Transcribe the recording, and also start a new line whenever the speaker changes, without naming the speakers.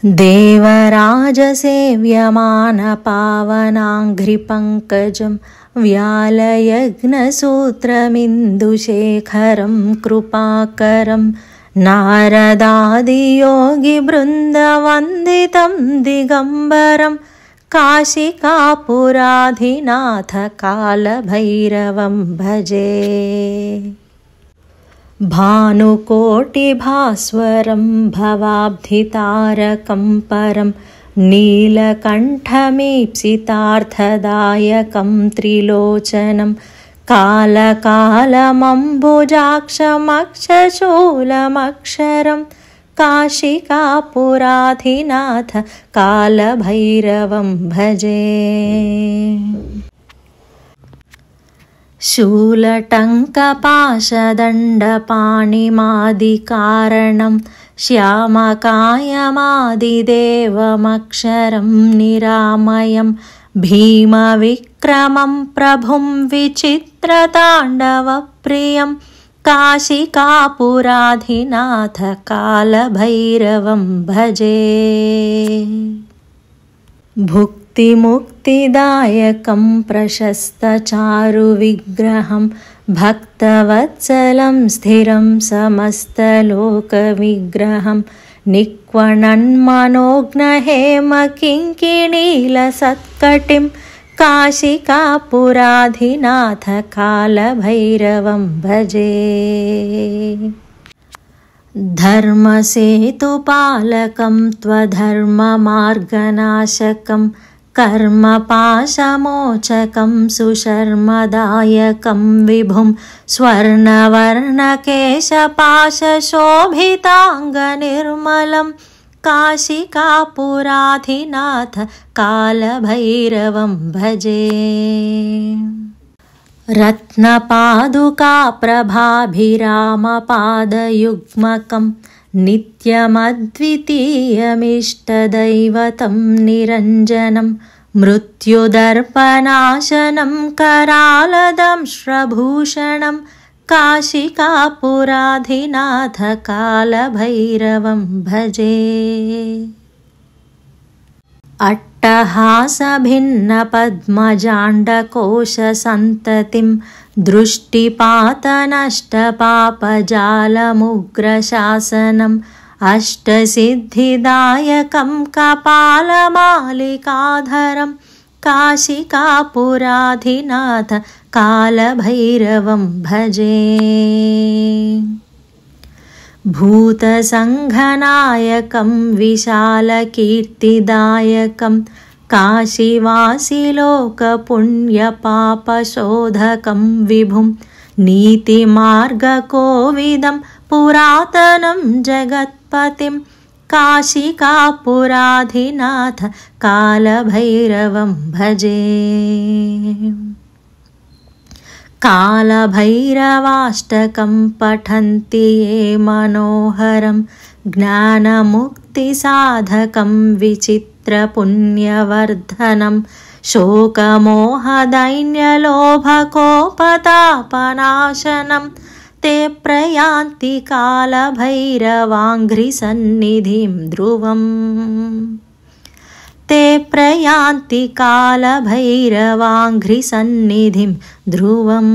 देवराजसेव्यमानपावनाङ्घ्रिपङ्कजं व्यालयज्ञसूत्रमिन्दुशेखरं कृपाकरं नारदादियोगिवृन्दवन्दितं दिगम्बरं काशिकापुराधिनाथकालभैरवं भजे। भानुकोटिभास्वरं भवाब्धितारकं परं नीलकण्ठमीप्सितार्थदायकं त्रिलोचनं कालकालमम्बुजाक्षमक्षशूलमक्षरं काशिकापुराधिनाथ कालभैरवं भजे। शूलटङ्कपाशदण्डपाणिमादिकारणं श्यामकायमादिदेवमक्षरं निरामयं भीमविक्रमं प्रभुं विचित्रताण्डवप्रियं काशिकापुराधिनाथ कालभैरवं भजे। भुक्तिमुक्तिदायकं प्रशस्तचारुविग्रहं भक्तवत्सलं स्थिरं समस्तलोकविग्रहं निक्वणन्मनोज्ञहेमकिङ्किणीलसत्कटिं काशिकापुराधिनाथ कालभैरवं भजे। धर्मसेतुपालकं त्वधर्ममार्गनाशकं कर्मपाशमोचकं सुशर्मदायकं विभुं स्वर्णवर्णकेशपाशशोभिताङ्गनिर्मलं काशिकापुराधिनाथ कालभैरवं भजे। रत्नपादुकाप्रभाभिरामपादयुग्मकं नित्यमद्वितीयमिष्टदैवतं निरञ्जनं मृत्युदर्पनाशनं करालदंश्रभूषणं काशिकापुराधिनाथ कालभैरवं भजे। अट्टहासभिन्नपद्मजाण्डकोशसन्ततिं दृष्टिपातनष्टपापजालमुग्रशासनम् अष्टसिद्धिदायकं कपालमालिकाधरं काशिकापुराधिनाथ कालभैरवं भजे। भूतसङ्घनायकं विशालकीर्तिदायकं काशीवासिलोकपुण्यपापशोधकं विभुं नीतिमार्गकोविदं पुरातनं जगत्पतिं काशिकापुराधिनाथ कालभैरवं भजे। कालभैरवाष्टकं पठन्ति ये मनोहरं ज्ञानमुक्तिसाधकं विचित्रपुण्यवर्धनं शोकमोहदैन्यलोभकोपतापनाशनं ते प्रयान्ति कालभैरवाङ्घ्रिसन्निधिं ध्रुवम् ते प्रयान्ति कालभैरवाङ्घ्रिसन्निधिं ध्रुवम्।